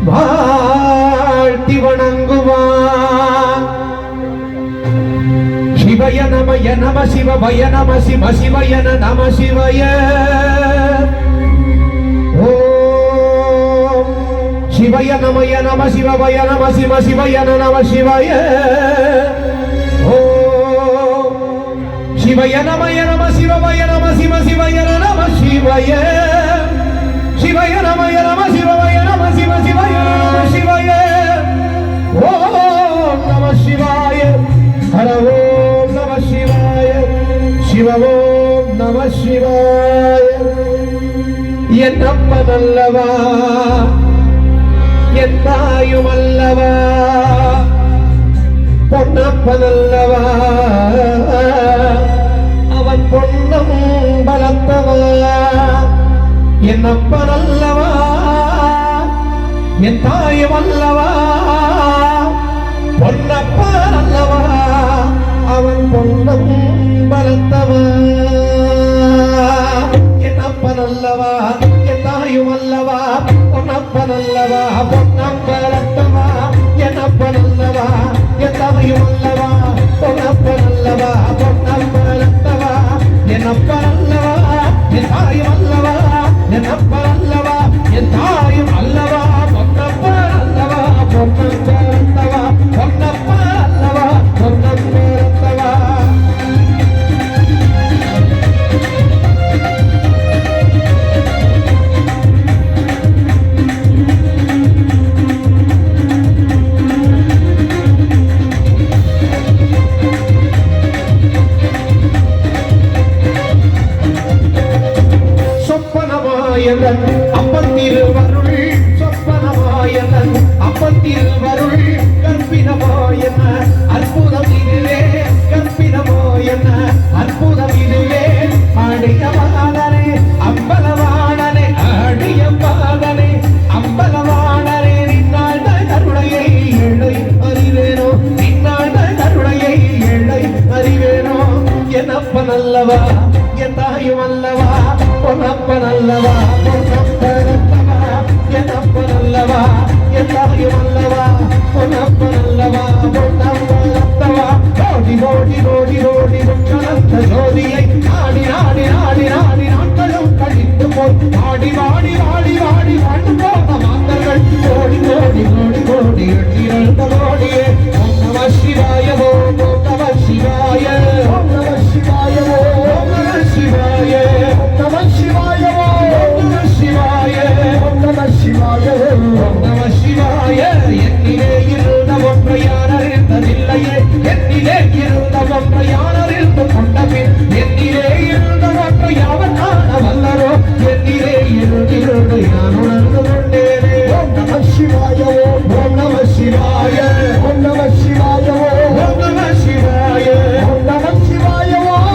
வாழ்த்தி வணங்குவான். சிவய நமய நம சிவபய நம சிவ சிவயன நம சிவய. ஓம் சிவய நமய நம சிவபய நம சிவ சிவயன நம சிவய. ஓம் சிவய நமய நம சிவபய நம சிவ சிவயன நம சிவய. சிவய நமய நம சிவபய நம சிவ சிவயன நம சிவய. ஓம் நம சிவாய. ஹர ஓம் நம சிவாய. சிவ ஓம் நம சிவாய. என்னப்பன் அல்லவா என் தாயும் அல்லவா பொன்னப்பன் அல்லவா அவன் பொன்னம் பலத்தவா. என்னப்பன் அல்லவா என் தாயும் அல்லவா பொன்னப்பன் அல்லவா அவன் பொன்னம் பலத்தவா. என்னப்பன் அல்லவா என் தாயும் அல்லவா பொன்னப்பன் அல்லவா பொன்னம் பலத்தவா. என்னப்பன் அல்லவா என் தாயும் அல்லவா பொன்னப்பன் அல்லவா பொன்னம் பலத்தவா. என்னப்பன் அல்லவா என் தாயும் அல்லவா என்னப்பன் அல்லவா என் தாயும் அல்லவா பொன்னப்பன் அல்லவா பொன்னம் பலத்தவா. பொன்னப்பன் அல்லவா பொன்னம் பலத்தவா. அப்பன் திருவருள் சொப்பனமாயன் அப்பன் திருவருள் கற்பிதமாயன் அற்புதம் இதுவே கற்பிதமாயன் அற்புதம் இதுவே. ஆடிய பாதனே அம்பலவாணனே ஆடிய பாதனே அம்பலவாணனே நின்னாண்ட கருணையை ஏழை அறிவேனோ நின்னாண்ட கருணையை ஏழை அறிவேனோ. என்னப்பன் அல்லவா என் தாயும் அல்லவா பொன்னப்பன் அல்லவா பொன்னப்பனல்லவா. என்னப்பன் அல்லவா என் தாயும் அல்லவா பொன்னப்பன் அல்லவா பொன்னப்பனல்லவா. ஓடி ஓடி ஓடி ஓடி கலந்த ஜோதியை நாடி நாடி நாடி நாடி நாட்களும் கழித்து போய் வாடி வாடி வாடி வாடி வாழ்ந்து போன மாந்தர்கள் ஓடி ஓடி ஓடி ஓடி எட்டி எழுந்த ஓடியே. ஓம் நம சிவாய ஓம் நம சிவாய ஓம் நம சிவாய ஓம் நம சிவாய ஓம் நம சிவாய ஓம் நம சிவாய ஓம் நம சிவாய ஓம் நம சிவாய. என்னிலே இருந்த ஒன்றை யார் அறிந்ததில்லையே என்னிலே இருந்த ஒன்றை யார் அறிந்து கொண்டபின் என்னிலே இருந்த ஒன்றை யாவர் காண வல்லரோ என்னிலே இருந்து நான் உணர்ந்து கொண்டேனே. ஓம் நம சிவாய ஓம் நம சிவாய ஓம் நம சிவாய ஓம் நம சிவாய ஓம் நம சிவாய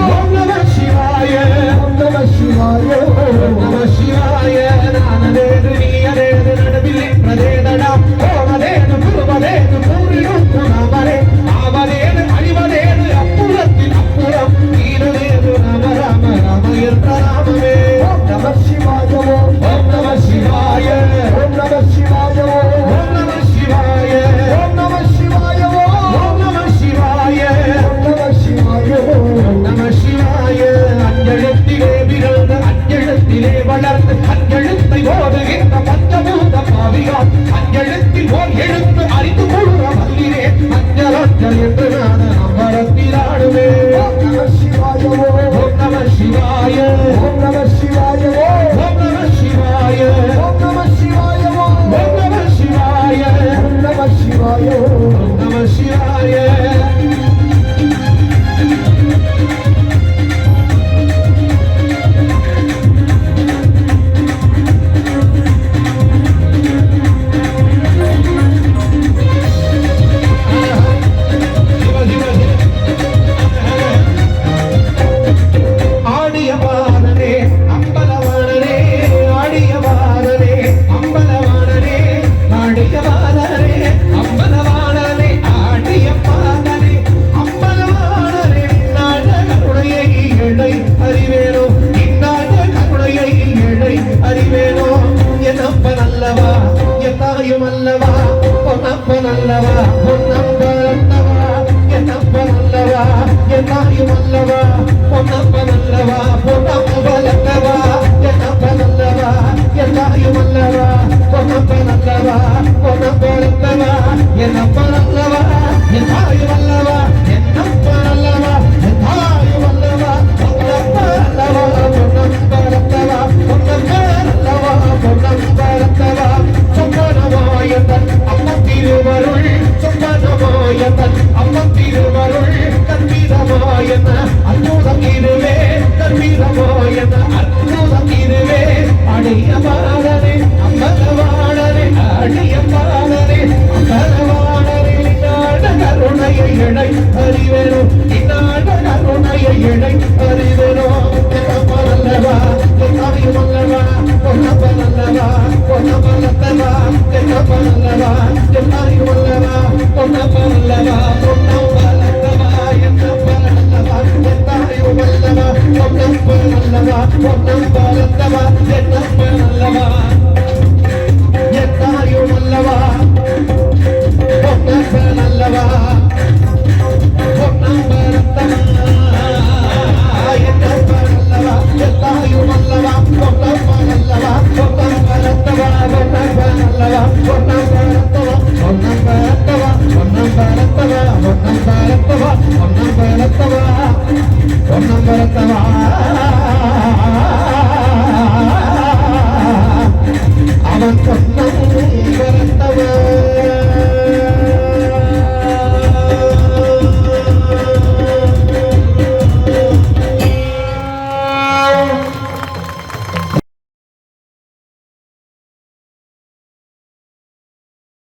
ஓம் நம சிவாய ஓம் நம சிவாய ஓம் நம சிவாய. நானதேது நீயதேது நடுவில் நின்றதேதடா போவதேது புருவதேது பூரியும் புனமரே ஆவதேது அழிவதேது அப்புறத்தில் அப்புறம் ஈரதேது நம ராம ராம என்ற ராமமே. ஓம் நம சிவாய ஓம் நம சிவாய ஓம் நம சிவாய ஓம் நம சிவாய ஓம் அல்லவா என் தாயும் அல்லவா பொன்னப்பன் அல்லவா பொன்னப்பன் அல்லவா என்னப்பன் அல்லவா என் தாயும் அல்லவா பொன்னப்பன் அல்லவா பொன்னப்பன் அல்லவா என்னப்பன் அல்லவா என் தாயும் அல்லவா பொன்னப்பன் அல்லவா பொன்னப்பன் அல்லவா என்னப்பன் அல்லவா என் தாயும் அல்லவா என்னப்பன் அல்லவா என் தாயும் அல்லவா பொன்னப்பன் அல்லவா பொன்னப்பன் அல்லவா பொன்னப்பன் அல்லவா பொன்னப்பன் அல்லவா சொப்பனமாயத்தன் அம்மன் திருவருள் சொப்பனமாயத்தன் அம்மன் திருவருள் கற்பீரமாயன அற்புதம் இருவே கற்பீரமாயன அற்புதம் இருவே அடிய பாடனே அம்பலவாடனே அடிய பாடனே அம்பலவாடனே நாட கருணையை இணை அறிவேனோ நாட கருணையை இணை அறிவேனோ என்னப்பனல்லவா என்னையுமல்லவா பொன்னப்பனல்லவா பொன்னப்பனல்லவா என்னப்பனல்லவா என்னையுமல்லவா பொன்னப்பனல்லவா பொன்னப்பனல்லவா என்னப்பனல்லவா என்னையுமல்லவா பொன்னப்பனல்லவா பொன்னப்பனல்லவா என்ன